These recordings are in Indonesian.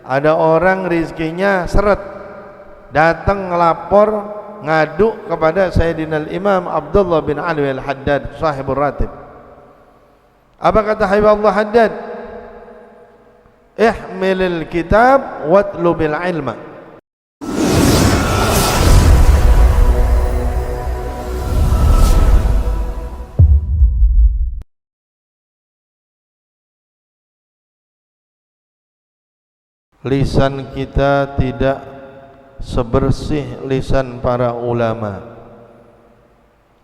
Ada orang rizkinya seret, datang ngelapor, ngadu kepada Sayyidina Imam Abdullah bin Alwi al-Haddad sahibur ratib. Apa kata Habib Allah Haddad? Ihmilil kitab watlubil ilma. Lisan kita tidak sebersih lisan para ulama.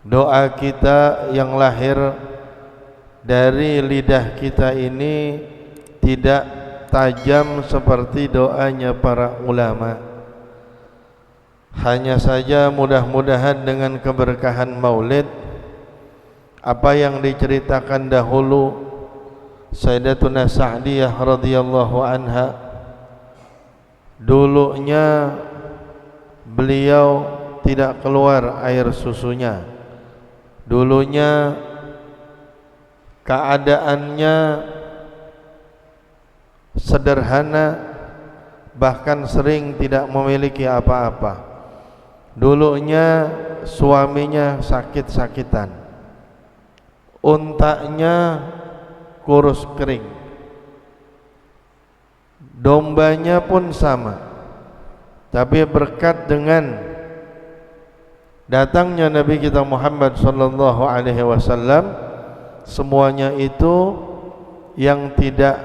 Doa kita yang lahir dari lidah kita ini tidak tajam seperti doanya para ulama. Hanya saja mudah-mudahan dengan keberkahan maulid, apa yang diceritakan dahulu Sayyidatuna Sa'diyah radhiyallahu anha, dulunya beliau tidak keluar air susunya. Dulunya keadaannya sederhana, bahkan sering tidak memiliki apa-apa. Dulunya suaminya sakit-sakitan, untanya kurus kering, dombanya pun sama. Tapi berkat dengan datangnya Nabi kita Muhammad sallallahu alaihi wasallam, semuanya itu yang tidak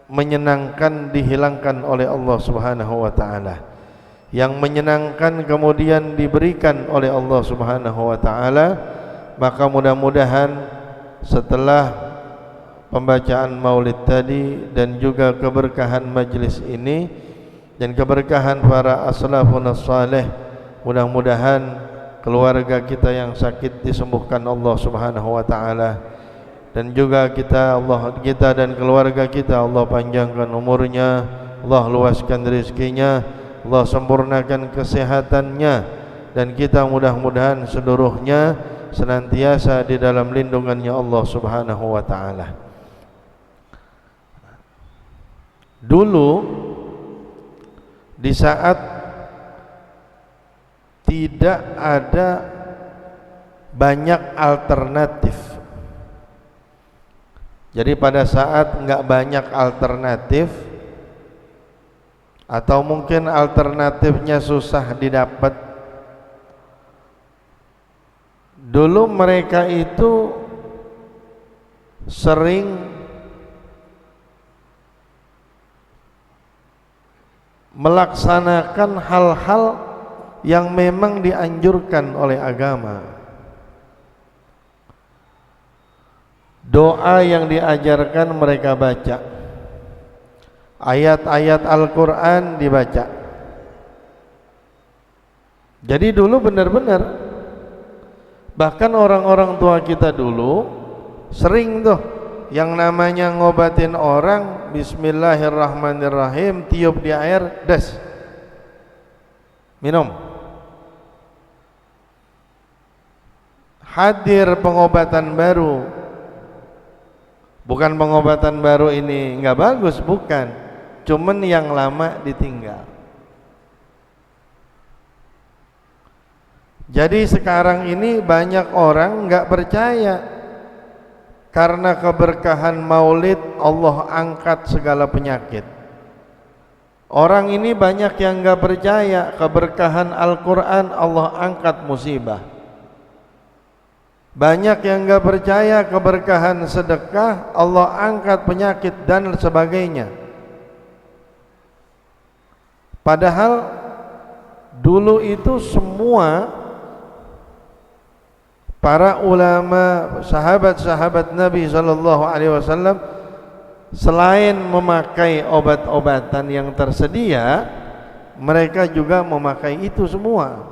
menyenangkan dihilangkan oleh Allah Subhanahu wa taala. Yang menyenangkan kemudian diberikan oleh Allah Subhanahu wa taala. Maka mudah-mudahan setelah pembacaan maulid tadi dan juga keberkahan majlis ini dan keberkahan para aslafun salih, mudah-mudahan keluarga kita yang sakit disembuhkan Allah Subhanahu wa taala, dan juga kita dan keluarga kita Allah panjangkan umurnya, Allah luaskan rezekinya, Allah sempurnakan kesehatannya, dan kita mudah-mudahan seluruhnya senantiasa di dalam lindungannya Allah Subhanahu wa taala. Dulu di saat tidak ada banyak alternatif, jadi pada saat enggak banyak alternatif atau mungkin alternatifnya susah didapat, dulu mereka itu sering melaksanakan hal-hal yang memang dianjurkan oleh agama. Doa yang diajarkan mereka baca, ayat-ayat Al-Quran dibaca. Jadi dulu benar-benar, bahkan orang-orang tua kita dulu sering tuh yang namanya ngobatin orang, bismillahirrahmanirrahim, tiup di air, das, minum. Hadir pengobatan baru, bukan pengobatan baru ini nggak bagus, bukan, cuman yang lama ditinggal. Jadi sekarang ini banyak orang nggak percaya. Karena keberkahan maulid Allah angkat segala penyakit. Orang ini banyak yang enggak percaya keberkahan Al-Quran Allah angkat musibah. Banyak yang enggak percaya keberkahan sedekah Allah angkat penyakit dan sebagainya. Padahal dulu itu semua para ulama, sahabat-sahabat Nabi sallallahu alaihi wasallam selain memakai obat-obatan yang tersedia, mereka juga memakai itu semua.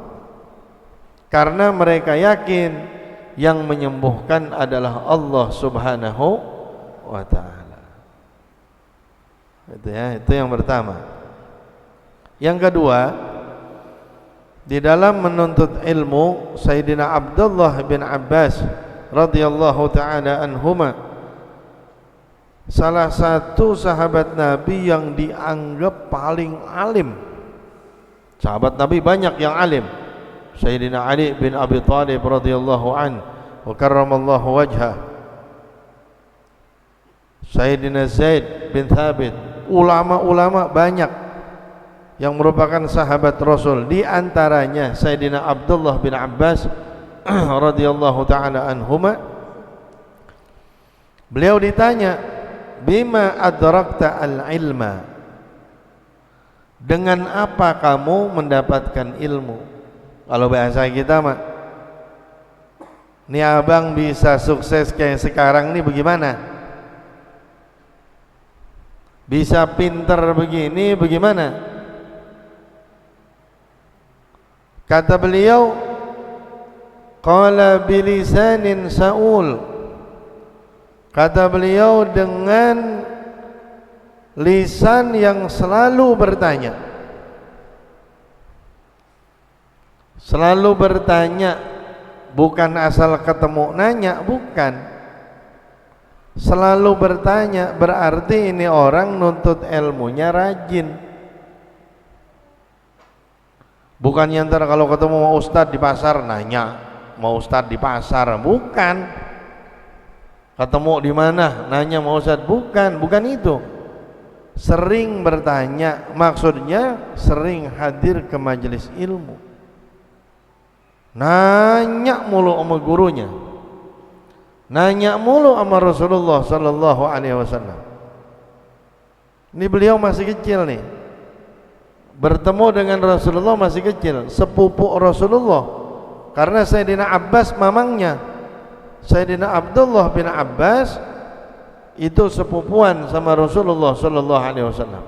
Karena mereka yakin yang menyembuhkan adalah Allah Subhanahu wa taala. Itu ya, itu yang pertama. Yang kedua, di dalam menuntut ilmu, Sayyidina Abdullah bin Abbas radhiyallahu taala anhuma salah satu sahabat Nabi yang dianggap paling alim. Sahabat Nabi banyak yang alim. Sayyidina Ali bin Abi Thalib radhiyallahu an wa karramallahu wajhah. Sayyidina Zaid bin Thabit, ulama-ulama banyak yang merupakan sahabat Rasul. Di antaranya Sayyidina Abdullah bin Abbas radhiyallahu taala anhuma. Beliau ditanya, "Bima adrakta al-ilma?" Dengan apa kamu mendapatkan ilmu? Kalau bahasa kita mah, ini abang bisa sukses kayak sekarang nih bagaimana? Bisa pinter begini bagaimana? Kata beliau, qala bilisanin saul. Kata beliau, dengan lisan yang selalu bertanya. Selalu bertanya, bukan asal ketemu nanya, bukan. Selalu bertanya berarti ini orang nuntut ilmunya rajin. Bukan yang ntar kalau ketemu mau ustad di pasar nanya, mau ustad di pasar, bukan. Ketemu di mana nanya mau ustad, bukan itu. Sering bertanya, maksudnya sering hadir ke majelis ilmu, nanya mulu sama gurunya, nanya mulu sama Rasulullah sallallahu alaihi wasallam. Ini beliau masih kecil nih, bertemu dengan Rasulullah masih kecil, sepupu Rasulullah, karena Sayyidina Abbas mamangnya. Sayyidina Abdullah bin Abbas itu sepupuan sama Rasulullah sallallahu alaihi wasallam.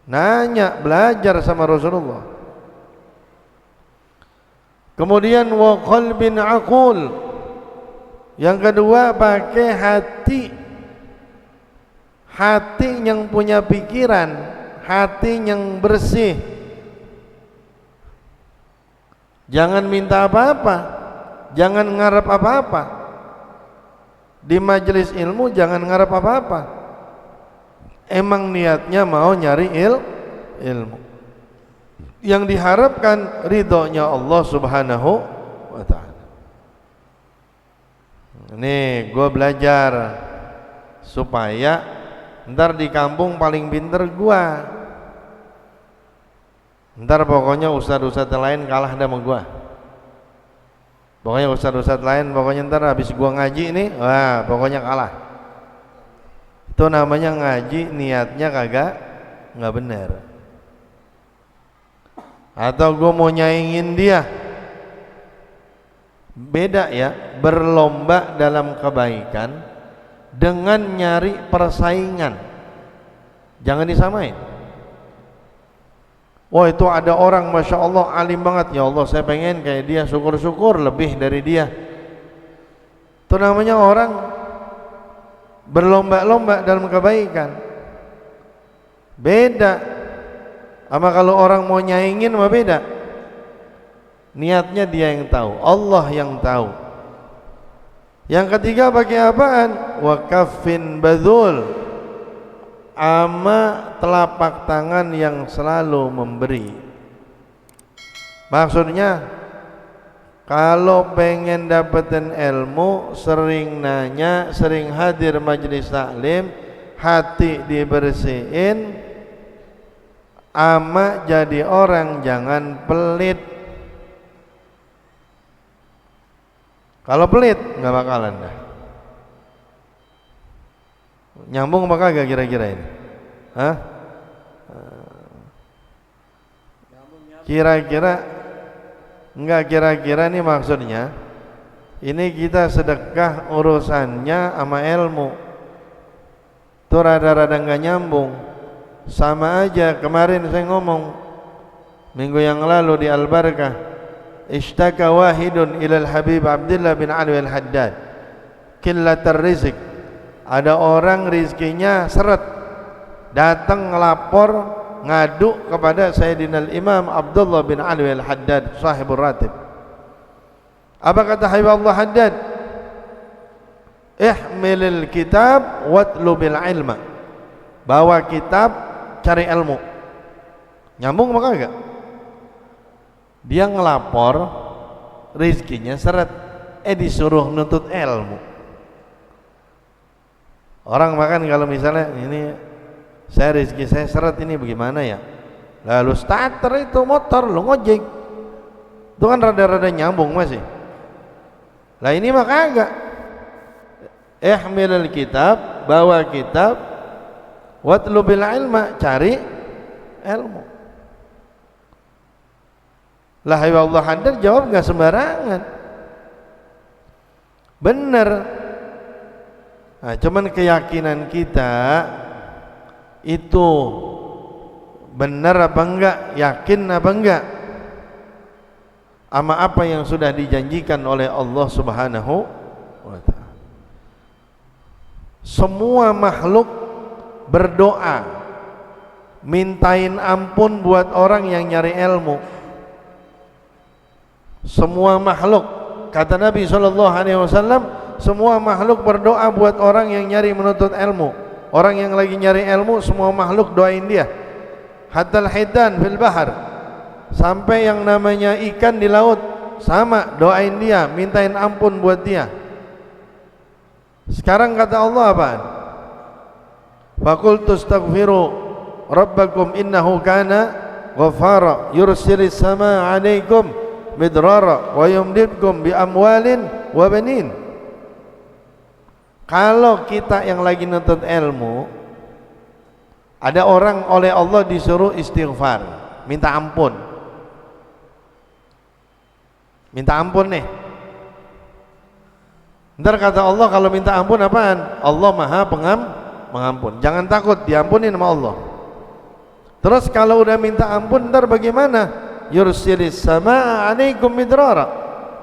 Nanya, belajar sama Rasulullah. Kemudian wa qalbin aqul. Yang kedua pakai hati. Hati yang punya pikiran, hati yang bersih. Jangan minta apa-apa, jangan ngarep apa-apa. Di majelis ilmu jangan ngarep apa-apa. Emang niatnya mau nyari ilmu. Yang diharapkan ridhonya Allah Subhanahu wa ta'ala. Nih gue belajar supaya ntar di kampung paling pinter gue. Ntar pokoknya ustadz-ustadz lain kalah sama gue. Pokoknya ustadz-ustadz lain pokoknya ntar habis gua ngaji nih, wah pokoknya kalah. Itu namanya ngaji niatnya nggak benar. Atau gua mau nyaingin dia, beda ya, berlomba dalam kebaikan dengan nyari persaingan. Jangan disamain. Wah itu ada orang Masya Allah alim banget, ya Allah saya pengen kayak dia, syukur-syukur lebih dari dia. Itu namanya orang berlomba-lomba dalam kebaikan. Beda sama kalau orang mau nyaingin mah beda. Niatnya dia yang tahu, Allah yang tahu. Yang ketiga pakai apaan? Wa kaffin badhul, ama telapak tangan yang selalu memberi. Maksudnya kalau pengen dapetin ilmu, sering nanya, sering hadir majelis taklim, hati dibersihin, ama jadi orang jangan pelit. Kalau pelit nggak bakalan dah. Nyambung apa kagak kira-kira ini? Hah? Kira-kira nih maksudnya ini kita sedekah urusannya sama ilmu tuh rada-rada nggak nyambung. Sama aja kemarin saya ngomong minggu yang lalu di Al-Barakah, ishtaka wahidun ilal Habib Abdullah bin Ali al-Haddad qillatar rizq. Ada orang rizkinya seret, datang ngelapor, ngadu kepada Sayyidina Imam Abdullah bin Ali al-Haddad sahibur ratib. Apa kata Habib Allah Haddad? ihmilil kitab watlubil ilma, bawa kitab, cari ilmu. Nyambung apa enggak? Dia ngelapor rizkinya seret, disuruh nuntut ilmu. Orang makan kalau misalnya ini saya rezeki saya seret, ini bagaimana ya? Lalu starter itu motor lo ngojek, itu kan rada-rada nyambung masih. Lah ini mah kagak. Ihmilul kitab, bawa kitab, watlubil ilma, cari ilmu. Lah ya Allah hadir jawab enggak sembarangan. Benar. Nah, cuman keyakinan kita itu benar apa enggak, yakin apa enggak sama apa yang sudah dijanjikan oleh Allah Subhanahu wa ta'ala. Semua makhluk berdoa mintain ampun buat orang yang nyari ilmu. Semua makhluk, kata Nabi SAW, semua makhluk berdoa buat orang yang nyari menuntut ilmu. Orang yang lagi nyari ilmu, semua makhluk doain dia. Hatta al-hidan fil bahar, sampai yang namanya ikan di laut sama doain dia, mintain ampun buat dia. Sekarang kata Allah apaan? Faqultu astaghfiru rabbakum innahu kana ghaffara yursilis samaa 'alaikum midrara wa yumdidkum bi amwalin wa banin. Kalau kita yang lagi nuntut ilmu, ada orang oleh Allah disuruh istighfar, minta ampun. Minta ampun nih. Ntar kata Allah kalau minta ampun apaan? Allah Maha Pengampun. Jangan takut, diampuni sama Allah. Terus kalau udah minta ampun ntar bagaimana? Yursilis samaa 'alaikum midrara.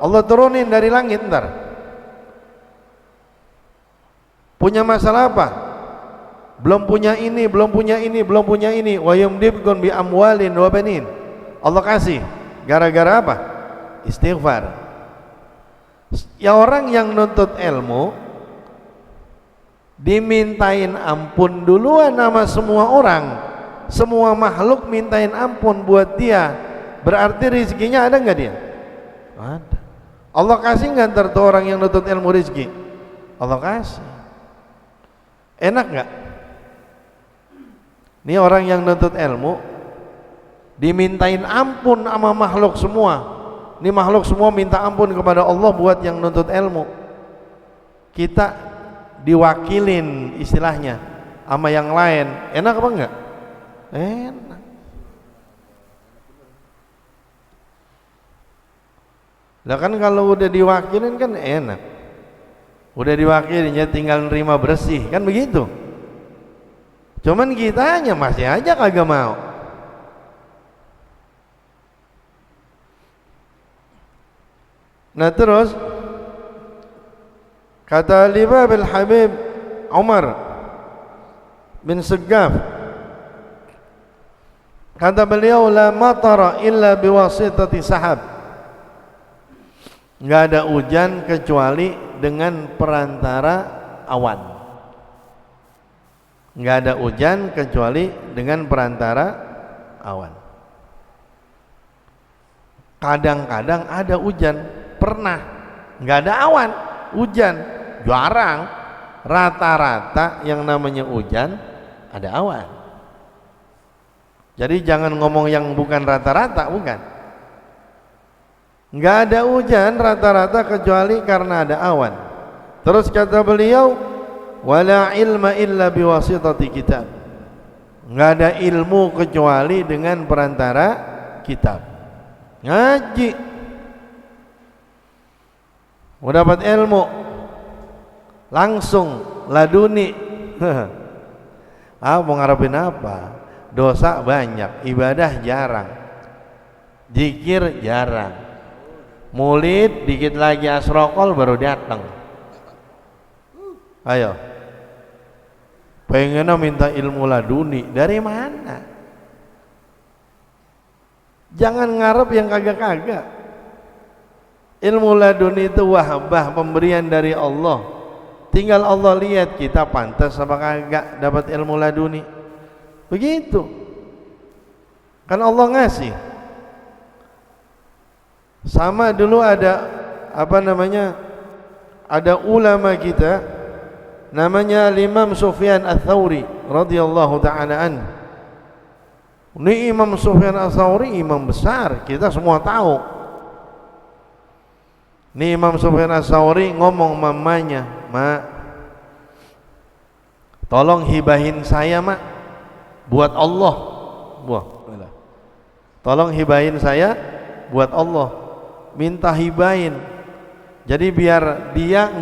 Allah turunin dari langit ntar. Punya masalah apa? Belum punya ini, belum punya ini, belum punya ini. Wa yumdibkum bi amwalin wa banin. Allah kasih. Gara-gara apa? Istighfar. Ya orang yang nuntut ilmu dimintain ampun duluan sama semua orang. Semua makhluk mintain ampun buat dia. Berarti rezekinya ada enggak dia? Ada. Allah kasih enggak ntar tuh orang yang nuntut ilmu rezeki? Allah kasih. Enak enggak? Ini orang yang nuntut ilmu dimintain ampun sama makhluk semua. Ini makhluk semua minta ampun kepada Allah buat yang nuntut ilmu. Kita diwakilin istilahnya sama yang lain. Enak apa enggak? Enak. Lah kan kalau udah diwakilin kan enak. Udah diwakilin ya tinggal nerima bersih, kan begitu. Cuman kitanya masih aja kagak mau. Nah terus kata Libab al-Habib Umar bin Segaf, kata beliau, la matara illa biwasitati sahab. Enggak ada hujan kecuali dengan perantara awan. Enggak ada hujan kecuali dengan perantara awan. Kadang-kadang ada hujan, pernah nggak ada awan, hujan jarang. Rata-rata yang namanya hujan ada awan. Jadi jangan ngomong yang bukan rata-rata, bukan. Nggak ada hujan rata-rata kecuali karena ada awan. Terus kata beliau, wala ilma illa biwasitati kitab. Nggak ada ilmu kecuali dengan perantara kitab. Ngaji, mau dapat ilmu langsung laduni. Mau ngarepin apa? Dosa banyak, ibadah jarang, zikir jarang, maulid dikit lagi asrokol baru datang. Ayo, pengennya minta ilmu laduni dari mana? Jangan ngarep yang kagak-kagak. Ilmu laduni itu wahbah, pemberian dari Allah. Tinggal Allah lihat kita pantas apa kagak dapat ilmu laduni. Begitu. Kan Allah ngasih. Sama dulu ada ada ulama kita namanya Imam Sufyan Ats-Tsauri radhiyallahu taala anhu. Ini Imam Sufyan Ats-Tsauri imam besar, kita semua tahu. Ini Imam Sufyan Ats-Tsauri ngomong mamanya, "Mak, tolong hibahin saya, Mak, buat Allah." Wah, tolong hibahin saya buat Allah. Minta hibahin. Jadi biar dia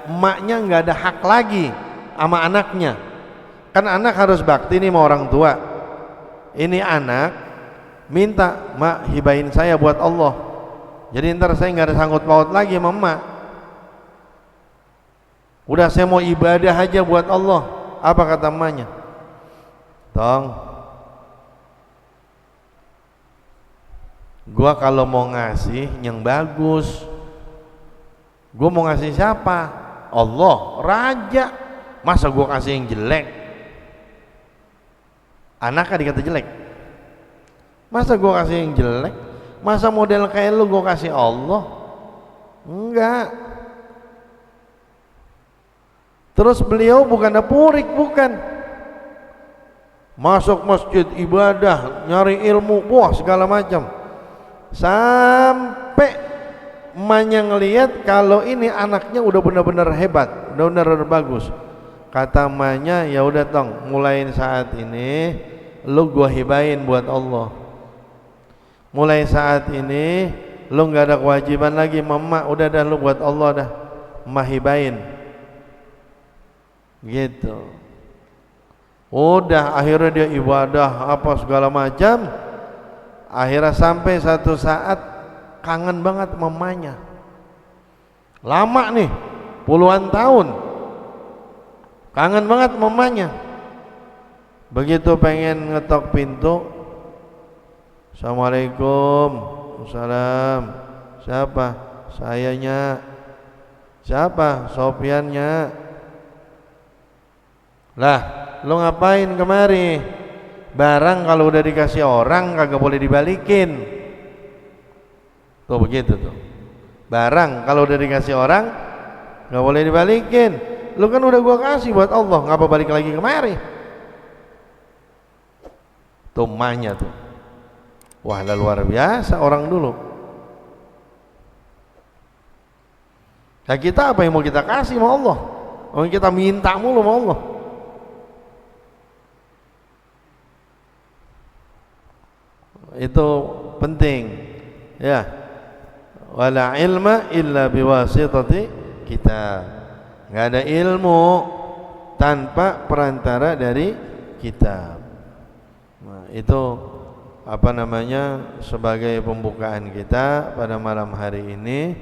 emaknya enggak ada hak lagi sama anaknya. Kan anak harus bakti nih sama orang tua. Ini anak minta, "Mak, hibahin saya buat Allah." Jadi ntar saya nggak ada sangkut paut lagi sama emak. Udah saya mau ibadah aja buat Allah. Apa kata emaknya? "Tong, gua kalau mau ngasih yang bagus. Gua mau ngasih siapa? Allah, raja. Masa gua kasih yang jelek?" Anak kan dikata jelek. Masa gua kasih yang jelek? Masa model kayak lu gua kasih Allah? Enggak. Terus beliau bukan purik, bukan. Masuk masjid ibadah, nyari ilmu, wah segala macam. Sampai emaknya ngelihat kalau ini anaknya udah benar-benar hebat, udah benar-benar bagus. Kata emaknya, "Ya udah Tong, mulain saat ini lu gua hibahin buat Allah. Mulai saat ini lu nggak ada kewajiban lagi mama, udah dah lu buat Allah dah, emak hibahin." Gitu. Udah akhirnya dia ibadah apa segala macam. Akhirnya sampai satu saat kangen banget mamanya. Lama nih, puluhan tahun. Kangen banget mamanya. Begitu pengen ngetok pintu, "Assalamualaikum." "Waalaikumsalam." "Siapa?" "Sayanya." "Siapa?" "Sofyannya." "Lah, lu ngapain kemari?" "Barang kalau udah dikasih orang kagak boleh dibalikin." Tuh begitu tuh. Barang kalau udah dikasih orang nggak boleh dibalikin. Lu kan udah gua kasih buat Allah, ngapa balik lagi kemari? Tuh emaknya tuh. Wah, luar biasa orang dulu. Nah kita apa yang mau kita kasih sama Allah? Mau kita minta mulu sama Allah. Itu penting. Ya. Wala ilma illa biwasitati kitab. Enggak ada ilmu tanpa perantara dari kitab. Nah, itu sebagai pembukaan kita pada malam hari ini.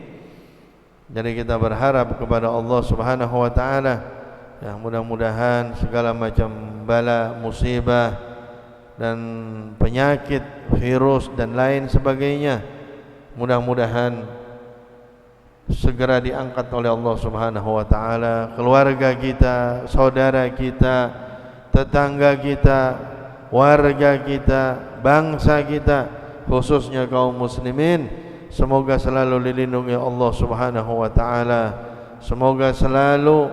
Jadi kita berharap kepada Allah Subhanahu wa taala, ya, mudah-mudahan segala macam bala, musibah dan penyakit, virus dan lain sebagainya mudah-mudahan segera diangkat oleh Allah Subhanahu wa taala. Keluarga kita, saudara kita, tetangga kita, warga kita, bangsa kita, khususnya kaum muslimin, semoga selalu dilindungi Allah Subhanahu wa taala. Semoga selalu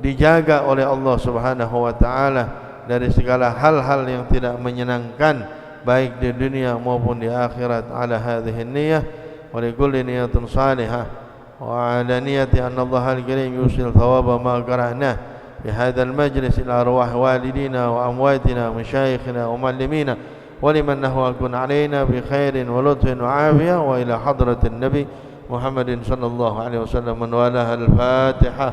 dijaga oleh Allah Subhanahu wa taala dari segala hal-hal yang tidak menyenangkan baik di dunia maupun di akhirat. Ala hadhihi niyyah wa likulli niyatin salihah wa ala niyyati anna Allah al-karim yusil thawaba ma qara'na بهذا المجلس إلى أرواح والدينا وأمواتنا ومشايخنا ومعلمينا ولمن نهى كن علينا بخير ولطف وعافية وإلى حضرة النبي محمد صلى الله عليه وسلم من والاه. الفاتحة.